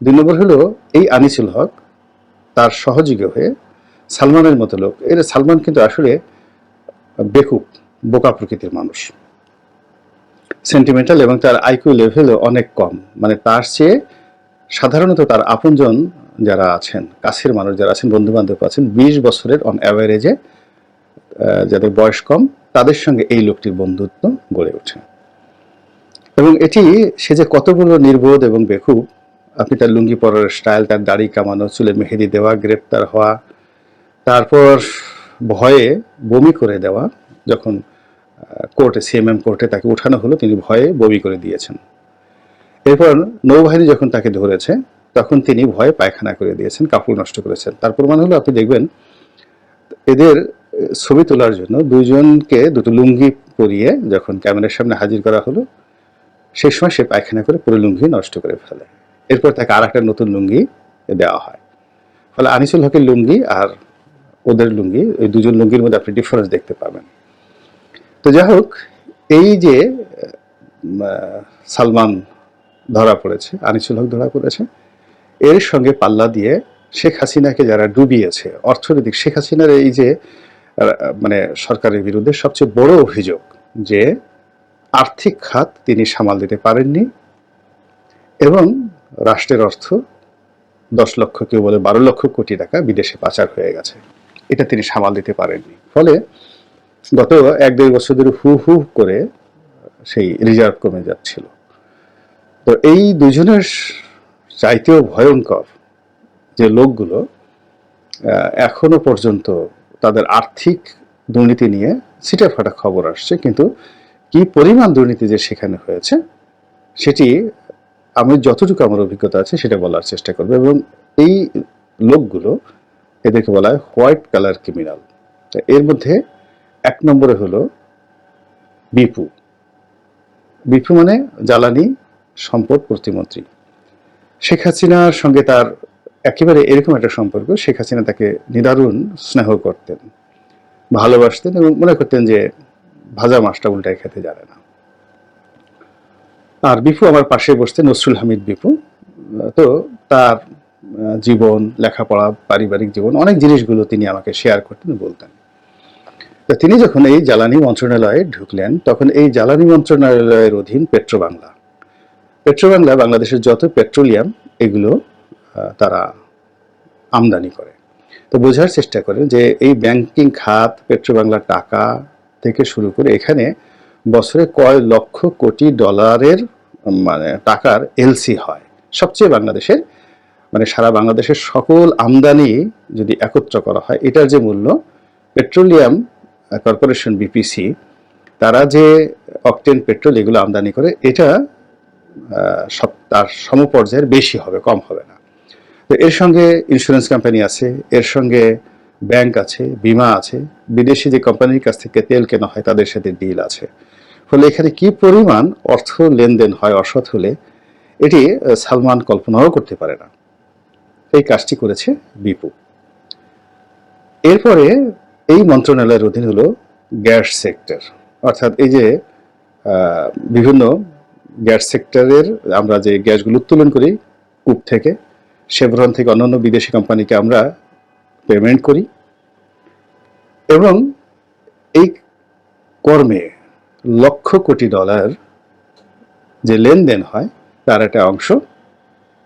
দুই নম্বর হলো এই আনিসুল হক তার সহযোগী হয়ে সালমানের মতো লোক, এর সালমান কিন্তু আসলে বেকুব, বোকা প্রকৃতির মানুষ, সেন্টিমেন্টাল, এবং তার আইকিউ লেভেলও অনেক কম। মানে তার চেয়ে সাধারণত তার আপনজন যারা আছেন, কাছের মানুষ যারা আছেন, বন্ধু বান্ধব আছেন, 20 বছরের অন অ্যাভারেজে যাদের বয়স কম, তাদের সঙ্গে এই লোকটির বন্ধুত্ব গড়ে ওঠে। এবং এটি সে যে কতগুলো নির্বোধ এবং বেকুব, আপনি তার লুঙ্গি পরার স্টাইল, তার দাড়ি কামানো, চুলে মেহেদি দেওয়া, গ্রেপ্তার হওয়া, তারপর ভয়ে বমি করে দেওয়া, যখন কোর্টে, সিএমএম কোর্টে তাকে উঠানো হলো, তিনি ভয়ে বমি করে দিয়েছেন। এরপর নৌবাহিনী যখন তাকে ধরেছে, তখন তিনি ভয়ে পায়খানা করে দিয়েছেন, কাপড় নষ্ট করেছেন। তার প্রমাণ হলো, আপনি দেখবেন এদের ছবি তোলার জন্য দুইজনকে দুটো লুঙ্গি পরিয়ে যখন ক্যামেরার সামনে হাজির করা হলো, সেই সময় সে পায়খানা করে পুরো লুঙ্গি নষ্ট করে ফেলে। এরপর তাকে আর একটা নতুন লুঙ্গি দেওয়া হয়। ফলে আনিসুল হকের লুঙ্গি আর ওদের লুঙ্গি, ওই দুজন লুঙ্গির মধ্যে আপনি ডিফারেন্স দেখতে পাবেন। তো যাই হোক, এই যে সালমান ধরা পড়েছে, আনিসুল হক ধরা পড়েছে, এর সঙ্গে পাল্লা দিয়ে শেখ হাসিনাকে যারা ডুবিয়েছে অর্থনৈতিক, শেখ হাসিনার এই যে মানে সরকারের বিরুদ্ধে সবচেয়ে বড় অভিযোগ যে আর্থিক খাত তিনি সামাল দিতে পারেননি, এবং রাষ্ট্রের অর্থ 10 লক্ষ, কেউ বলে 12 লক্ষ কোটি টাকা বিদেশে পাচার হয়ে গেছে, এটা তিনি সামাল দিতে পারেননি। ফলে গত 1-1.5 বছর ধরে হু হু করে সেই রিজার্ভ কমে যাচ্ছিল। তো এই দুজনের চাইতেও ভয়ঙ্কর যে লোকগুলো এখনো পর্যন্ত তাদের আর্থিক দুর্নীতি নিয়ে ছিটেফাটা খবর আসছে, কিন্তু কি পরিমাণ দুর্নীতি যে সেখানে হয়েছে সেটি আমি যতটুকু আমার অভিজ্ঞতা আছে সেটা বলার চেষ্টা করবো। এবং এই লোকগুলো, এদেরকে বলা হয় হোয়াইট কালার ক্রিমিনাল। এর মধ্যে 1 নম্বরে হলো বিপু। বিপু মানে জ্বালানি সম্পদ প্রতিমন্ত্রী। শেখ হাসিনার সঙ্গে তার একেবারে এরকম একটা সম্পর্ক, শেখ হাসিনা তাকে নিদারুণ স্নেহ করতেন, ভালোবাসতেন, এবং মনে করতেন যে ভাজা মাছটা উল্টায় খেতে জানে না। আর বিপু আমার পাশে বসতেন, নসরুল হামিদ বিপু। তো তার জীবন, লেখাপড়া, পারিবারিক জীবন, অনেক জিনিসগুলো তিনি আমাকে শেয়ার করতেন, বলতেন। তো তিনি যখন এই জ্বালানি মন্ত্রণালয়ে ঢুকলেন, তখন এই জ্বালানি মন্ত্রণালয়ের অধীন পেট্রোবাংলা, পেট্রোবাংলা বাংলাদেশের যত পেট্রোলিয়াম এগুলো তারা আমদানি করে। তো বোঝার চেষ্টা করেন যে এই ব্যাংকিং খাত, পেট্রোবাংলার টাকা থেকে শুরু করে এখানে বছরে কয় লক্ষ কোটি ডলারের মানে টাকার এলসি হয়। সবচেয়ে বাংলাদেশের, মানে সারা বাংলাদেশের সকল আমদানি যদি একত্র করা হয়, এটার যে মূল্য, পেট্রোলিয়াম কর্পোরেশন বিপিসি তারা যে অকটেন পেট্রোল এগুলো আমদানি করে, এটা তার সমপর্যায়ের বেশি হবে, কম হবে না। তো এর সঙ্গে ইন্স্যুরেন্স কোম্পানি আছে, এর সঙ্গে ব্যাংক আছে, বিমা আছে, বিদেশি যে কোম্পানির কাছ থেকে তেল কেনা হয় তাদের সাথে ডিল আছে। ফলে এখানে কি পরিমাণ অর্থ লেনদেন হয় অসৎ হলে, এটি সালমান কল্পনাও করতে পারে না। এই কাজটি করেছে বিপু। এরপরে এই মন্ত্রণালয়ের অধীন হলো গ্যাস সেক্টর, অর্থাৎ এই যে বিভিন্ন গ্যাস সেক্টরের আমরা যে গ্যাসগুলো উত্তোলন করি কূপ থেকে, শেভরন থেকে, অন্যান্য বিদেশি কোম্পানিকে আমরা পেমেন্ট করি, এবং এই কর্মে লক্ষ কোটি ডলার যে লেনদেন হয় তার একটা অংশ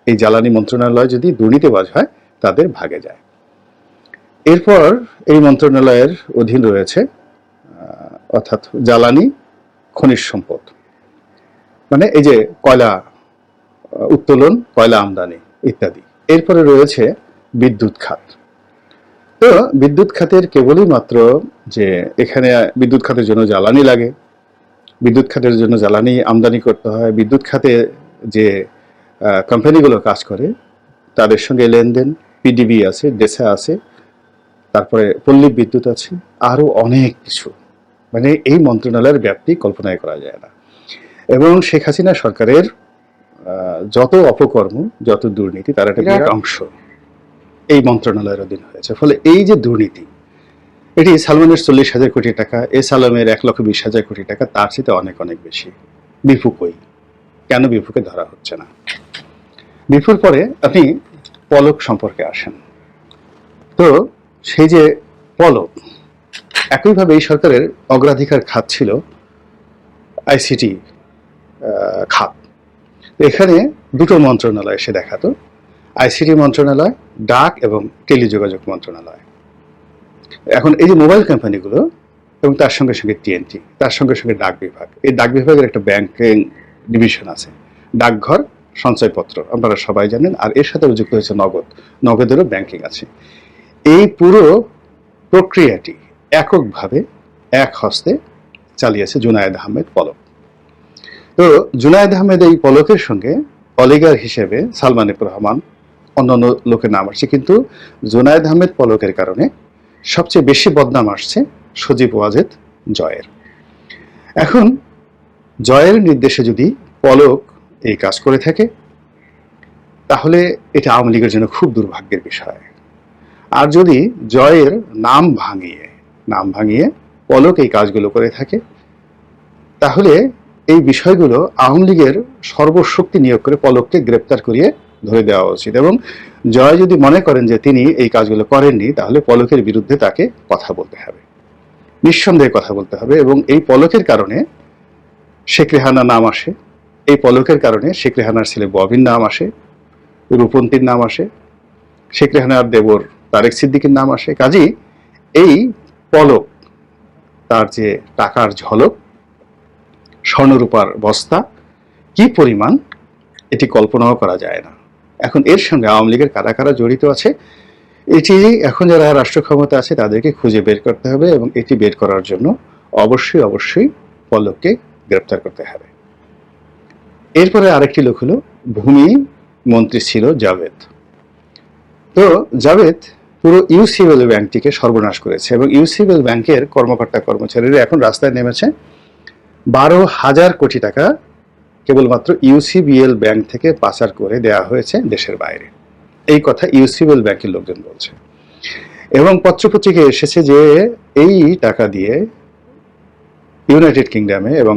এই জ্বালানি মন্ত্রণালয় যদি দুর্নীতিবাজ হয় তাদের ভাগে যায়। এরপর এই মন্ত্রণালয়ের অধীন রয়েছে অর্থাৎ জ্বালানি খনিজ সম্পদ, মানে এই যে কয়লা উত্তোলন, কয়লা আমদানি ইত্যাদি। এরপরে রয়েছে বিদ্যুৎ খাত। তো বিদ্যুৎ খাতের কেবলই মাত্র যে এখানে বিদ্যুৎ খাতের জন্য জ্বালানি লাগে, বিদ্যুৎ খাতের জন্য জ্বালানি আমদানি করতে হয়, বিদ্যুৎ খাতে যে কোম্পানিগুলো কাজ করে তাদের সঙ্গে লেনদেন, পিডিবি আছে, ডেসা আছে, তারপরে পল্লী বিদ্যুৎ আছে, আরও অনেক কিছু। মানে এই মন্ত্রণালয়ের ব্যাপ্তি কল্পনায় করা যায় না। এবং শেখ হাসিনা সরকারের যত অপকর্ম, যত দুর্নীতি, তার একটা বিরাট অংশ এই মন্ত্রণালয়ের অধীন হয়েছে। ফলে এই যে দুর্নীতি, এটি সালমানের 40,000 কোটি টাকা, এ সালামের 1,20,000 কোটি টাকা, তার চেয়ে অনেক অনেক বেশি। বিপু কই? কেন বিপুকে ধরা হচ্ছে না? বিপুর পরে আপনি পলক সম্পর্কে আসেন। তো সেই যে পলক, একইভাবে এই সরকারের অগ্রাধিকার খাত ছিল আইসিটি খাত। এখানে দুটো মন্ত্রণালয় এসে দেখাতো, আইসিটি মন্ত্রণালয়, ডাক এবং টেলিযোগাযোগ মন্ত্রণালয়। এখন এই যে মোবাইল কোম্পানিগুলো এবং তার সঙ্গে সঙ্গে টিএনটি, তার সঙ্গে সঙ্গে ডাক বিভাগ, এই ডাক বিভাগের একটা ব্যাংকিং ডিভিশন আছে, ডাকঘর, সঞ্চয়পত্র, আপনারা সবাই জানেন। আর এর সাথে যুক্ত হয়েছে নগদ, নগদেরও ব্যাংকিং আছে। এই পুরো প্রক্রিয়াটি এককভাবে এক হস্তে চালিয়েছে জুনায়েদ আহমেদ পলক। তো জুনায়েদ আহমেদ এই পলকের সঙ্গে অলিগার হিসেবে সালমান এফ রহমান, অন্যান্য লোকের নাম আসছে, কিন্তু জুনায়েদ আহমেদ পলকের কারণে সবচেয়ে বেশি বদনাম আসছে সজীব ওয়াজেদ জয়ের। এখন জয়ের নির্দেশে যদি পলক এই কাজ করে থাকে, তাহলে এটা আওয়ামী লীগের জন্য খুব দুর্ভাগ্যের বিষয়। আর যদি জয়ের নাম ভাঙিয়ে পলক এই কাজগুলো করে থাকে, তাহলে এই বিষয়গুলো আওয়ামী লীগের সর্বশক্তি নিয়োগ করে পলককে গ্রেপ্তার করিয়ে ধরে দেওয়া উচিত। এবং জয় যদি মনে করেন যে তিনি এই কাজগুলো করেননি, তাহলে পলকের বিরুদ্ধে তাকে কথা বলতে হবে, নিঃসন্দেহে কথা বলতে হবে। এবং এই পলকের কারণে শেখ রেহানা নাম আসে, এই পলকের কারণে শেখ রেহানার ছেলে ববির নাম আসে, রূপন্তীর নাম আসে, শেখ রেহানার দেবর তারেক সিদ্দিকের নাম আসে। কাজী এই পলক, তার যে টাকার ঝলক, স্বর্ণরূপার বস্তা কি পরিমাণ, এটি কল্পনাও করা যায় না। এখন এর সঙ্গে আওয়ামী লীগের কারা কারা জড়িত আছে, এটি এখন যারা রাষ্ট্র ক্ষমতা আছে তাদেরকে খুঁজে বের করতে হবে। এবং এটি বের করার জন্য অবশ্যই পলককে গ্রেপ্তার করতে হবে। এরপরে আরেকটি লোক হলো ভূমি মন্ত্রী ছিল জাভেদ। তো জাভেদ পুরো ইউসিএল ব্যাংকটিকে সর্বনাশ করেছে এবং ইউসিএল ব্যাংকের কর্মকর্তা কর্মচারীরা এখন রাস্তায় নেমেছে। 12,000 কোটি টাকা কেবলমাত্র ইউসিবিএল ব্যাংক থেকে পাচার করে দেওয়া হয়েছে দেশের বাইরে, এই কথা ইউসিবিএল ব্যাংকের লোকজন বলছে। এবং পত্রপত্রিকায় এসেছে যে এই টাকা দিয়ে ইউনাইটেড কিংডমে এবং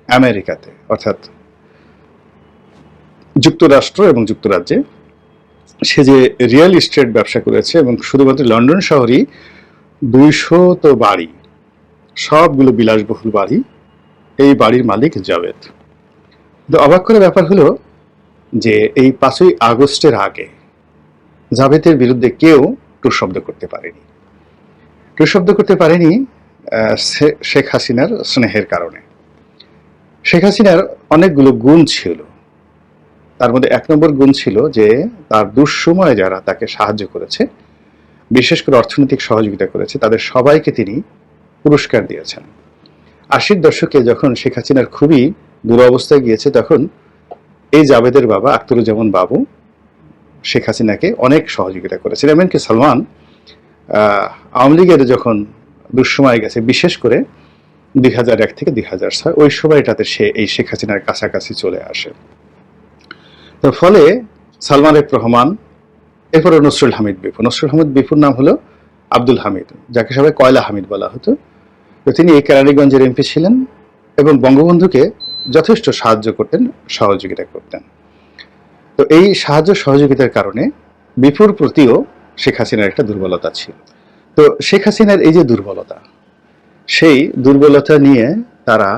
আমেরিকাতে, অর্থাৎ যুক্তরাষ্ট্র এবং যুক্তরাজ্যে সে যে রিয়েল এস্টেট ব্যবসা করেছে, এবং শুধুমাত্র লন্ডন শহরই 200 বাড়ি, সবগুলো বিলাসবহুল বাড়ি, এই বাড়ির মালিক জাভেদ। তো অবাক করা ব্যাপার হলো যে এই 5ই আগস্টের আগে জাভেদের বিরুদ্ধে কেউ টুঁ শব্দ করতে পারেনি শেখ হাসিনার স্নেহের কারণে। শেখ হাসিনার অনেকগুলো গুণ ছিল, তার মধ্যে 1 নম্বর গুণ ছিল যে তার দুঃসময়ে যারা তাকে সাহায্য করেছে, বিশেষ করে অর্থনৈতিক সহযোগিতা করেছে, তাদের সবাইকে তিনি পুরস্কার দিয়েছেন। 80-র দশকে যখন শেখ হাসিনার খুবই দুরবস্থায় গিয়েছে, তখন এই জাভেদের বাবা আখতারুজ্জামান বাবু শেখ হাসিনাকে অনেক সহযোগিতা করেছেন। এমনকি সালমান আওয়ামী লীগের যখন দুঃসময় গেছে, বিশেষ করে 2001 থেকে 2006, ওই সময়টাতে সে এই শেখ হাসিনার কাছাকাছি চলে আসে। তো ফলে সালমান এফ রহমান, এরপরে নসরুল হামিদ বিপুর নাম হলো আব্দুল হামিদ, যাকে সবাই কয়লা হামিদ বলা হতো। তো তিনি এই কেরানীগঞ্জের এমপি ছিলেন এবং বঙ্গবন্ধুকে যথেষ্ট সাহায্য করতেন, সহযোগিতা করতেন। তো এই সাহায্য সহযোগিতার কারণে বিপুর প্রতিও শেখ হাসিনার একটা দুর্বলতা ছিল। তো শেখ হাসিনার এই যে দুর্বলতা, সেই দুর্বলতা নিয়ে তারা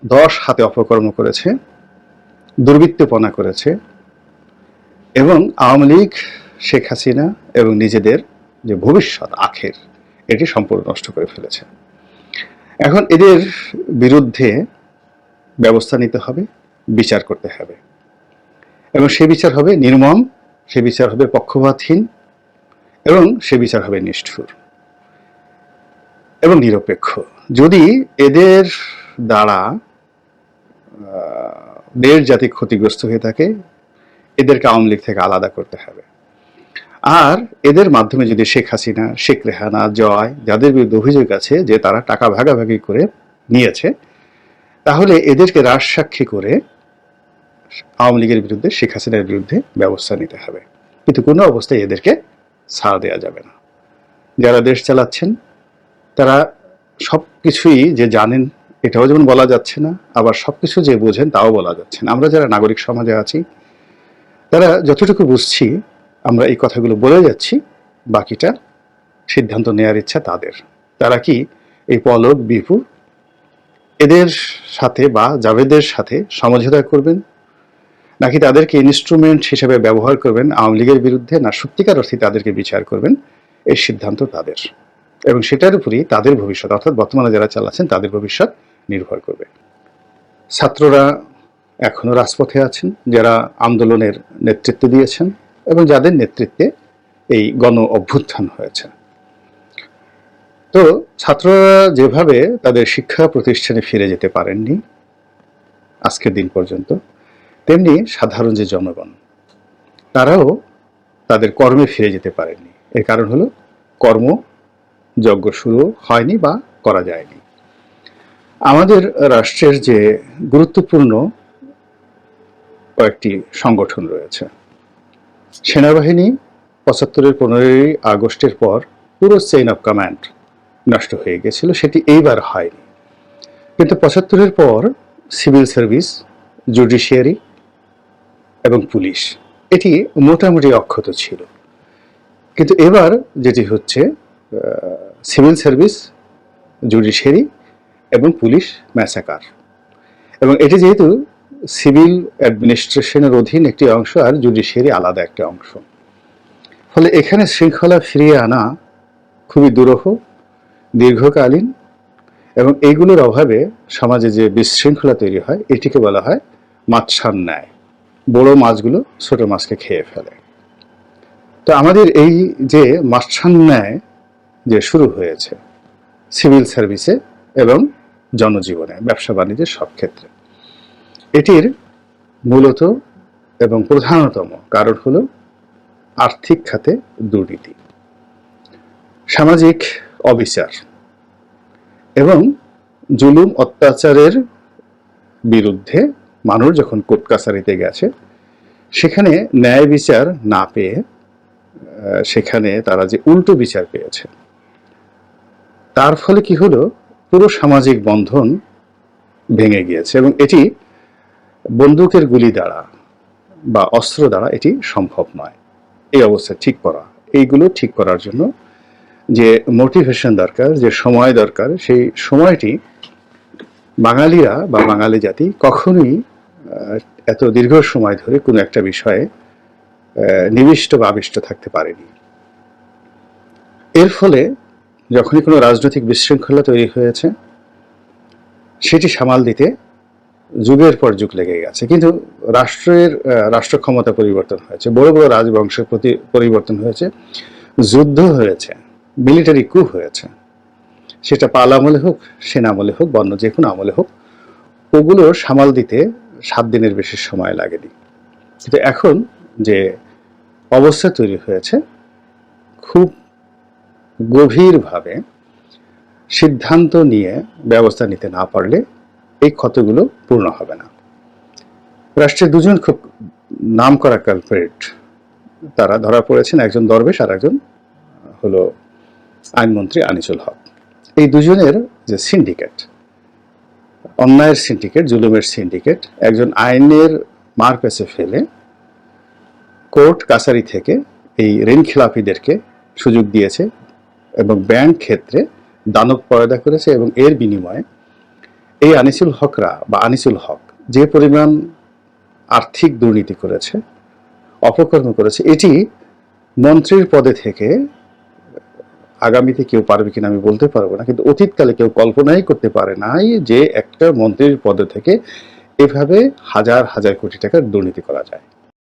10 হাতে অপকর্ম করেছে, দুর্বৃত্তপনা করেছে এবং আওয়ামী লীগ, শেখ হাসিনা এবং নিজেদের যে ভবিষ্যৎ আখের, এটি সম্পূর্ণ নষ্ট করে ফেলেছে। এখন এদের বিরুদ্ধে ব্যবস্থা নিতে হবে, বিচার করতে হবে, এবং সে বিচার হবে নির্মম, সে বিচার হবে পক্ষপাতহীন, এবং সে বিচার হবে নিষ্ঠুর এবং নিরপেক্ষ। যদি এদের দ্বারা দেশ জাতি ক্ষতিগ্রস্ত হয়ে থাকে, এদেরকে আওয়ামী লীগ থেকে আলাদা করতে হবে। আর এদের মাধ্যমে যদি শেখ হাসিনা, শেখ রেহানা, জয়, যাদের বিরুদ্ধে অভিযোগ আছে যে তারা টাকা ভাগাভাগি করে নিয়েছে, তাহলে এদেরকে রাজসাক্ষী করে আওয়ামী লীগের বিরুদ্ধে, শেখ হাসিনার বিরুদ্ধে ব্যবস্থা নিতে হবে। কিন্তু কোনো অবস্থায় এদেরকে ছাড় দেওয়া যাবে না। যারা দেশ চালাচ্ছেন তারা সবকিছুই যে জানেন এটাও যেমন বলা যাচ্ছে না, আবার সবকিছু যে বোঝেন তাও বলা যাচ্ছে না। আমরা যারা নাগরিক সমাজে আছি তারা যতটুকু বুঝছি আমরা এই কথাগুলো বলে যাচ্ছি, বাকিটা সিদ্ধান্ত নেওয়ার ইচ্ছা তাদের। তারা কি এই পলক, বিপু এদের সাথে বা জাভেদের সাথে সমঝোতা করবেন, নাকি তাদেরকে ইনস্ট্রুমেন্ট হিসেবে ব্যবহার করবেন আওয়ামী লীগের বিরুদ্ধে, না সত্যিকার অর্থে তাদেরকে বিচার করবেন, এই সিদ্ধান্ত তাদের। এবং সেটার উপরই তাদের ভবিষ্যৎ, অর্থাৎ বর্তমানে যারা চালাচ্ছেন তাদের ভবিষ্যৎ নির্ভর করবে। ছাত্ররা এখনো রাজপথে আছেন, যারা আন্দোলনের নেতৃত্ব দিয়েছেন এবং যাদের নেতৃত্বে এই গণ অভ্যুত্থান হয়েছে। তো ছাত্ররা যেভাবে তাদের শিক্ষা প্রতিষ্ঠানে ফিরে যেতে পারেননি আজকের দিন পর্যন্ত, তেমনি সাধারণ যে জনগণ তারাও তাদের কর্মে ফিরে যেতে পারেননি। এর কারণ হলো কর্মযজ্ঞ শুরু হয়নি বা করা যায়নি। আমাদের রাষ্ট্রের যে গুরুত্বপূর্ণ কয়েকটি সংগঠন রয়েছে, সেনাবাহিনী ৭৫-এর ১৫ই আগস্টের পর পুরো চেইন অফ কমান্ড নষ্ট হয়ে গেছিল, সেটি এইবার হয়নি। কিন্তু ৭৫-এর পর সিভিল সার্ভিস, জুডিশিয়ারি এবং পুলিশ এটি মোটামুটি অক্ষত ছিল। কিন্তু এবার যেটি হচ্ছে সিভিল সার্ভিস, জুডিশিয়ারি এবং পুলিশ ম্যাসাকার, এবং এটি যেহেতু সিভিল অ্যাডমিনিস্ট্রেশনের অধীন একটি অংশ আর জুডিশিয়ারি আলাদা একটি অংশ, ফলে এখানে শৃঙ্খলা ফিরিয়ে আনা খুবই দুরূহ, দীর্ঘকালীন, এবং এইগুলোর অভাবে সমাজে যে বিশৃঙ্খলা তৈরি হয় এটিকে বলা হয় মাছার ন্যায়, বড় মাছগুলো ছোট মাছকে খেয়ে ফেলে। তো আমাদের এই যে মাছার ন্যায় যে শুরু হয়েছে সিভিল সার্ভিসে এবং জনজীবনে, ব্যবসা বাণিজ্যের সব ক্ষেত্রে, এটির মূলত এবং প্রধানতম কারণ হলো আর্থিক খাতে দুর্নীতি, সামাজিক অবিচার এবং জুলুম অত্যাচারের বিরুদ্ধে মানুষ যখন কোর্ট কাছারিতে গেছে, সেখানে ন্যায় বিচার না পেয়ে সেখানে তারা যে উল্টো বিচার পেয়েছে, তার ফলে কি হলো, পুরো সামাজিক বন্ধন ভেঙে গিয়েছে। এবং এটি বন্দুকের গুলি দ্বারা বা অস্ত্র দ্বারা এটি সম্ভব নয়। এই অবস্থা ঠিক করা, এইগুলো ঠিক করার জন্য যে মোটিভেশন দরকার, যে সময় দরকার, সেই সময়টি বাঙালিরা বা বাঙালি জাতি কখনোই এত দীর্ঘ সময় ধরে কোনো একটা বিষয়ে নিবিষ্ট বা আবিষ্ট থাকতে পারেনি। এর ফলে যখনই কোনো রাজনৈতিক বিশৃঙ্খলা তৈরি হয়েছে, সেটি সামাল দিতে যুগের পর যুগ লেগে গেছে। কিন্তু রাষ্ট্র ক্ষমতা পরিবর্তন হয়েছে, বড় বড় রাজবংশের প্রতি পরিবর্তন হয়েছে, যুদ্ধ হয়েছে, মিলিটারি কু হয়েছে, সেটা পাল আমলে হোক, সেনা আমলে হোক, বন্য যে কোনো আমলে হোক, ওগুলো সামাল দিতে 7 দিনের বেশি সময় লাগেনি। কিন্তু এখন যে অবস্থা তৈরি হয়েছে, খুব গভীরভাবে সিদ্ধান্ত নিয়ে ব্যবস্থা নিতে না পারলে এই ক্ষতগুলো পূর্ণ হবে না। রাষ্ট্রের দুজন খুব নামকরা কালপ্রিট তারা ধরা পড়েছেন, একজন দরবেশ আর একজন হলো আইনমন্ত্রী আনিসুল হক। এই দুজনের যে সিন্ডিকেট, অন্যায়ের সিন্ডিকেট, জুলুমের সিন্ডিকেট, একজন আইনের মার পেছে ফেলে কোর্ট কাছারি থেকে এই ঋণ খেলাপিদেরকে সুযোগ দিয়েছে এবং ব্যাংক ক্ষেত্রে দানব পয়দা করেছে, এবং এর বিনিময়ে এই আনিসুল হক যে পরিমাণ আর্থিক দুর্নীতি করেছে, অপকর্ম করেছে, এটি মন্ত্রীর পদে থেকে আগামীতে কেউ পারবে কিনা আমি বলতে পারবো না, কিন্তু অতীতকালে কেউ কল্পনাই করতে পারে নাই যে একটা মন্ত্রীর পদে থেকে এভাবে হাজার হাজার কোটি টাকার দুর্নীতি করা যায়।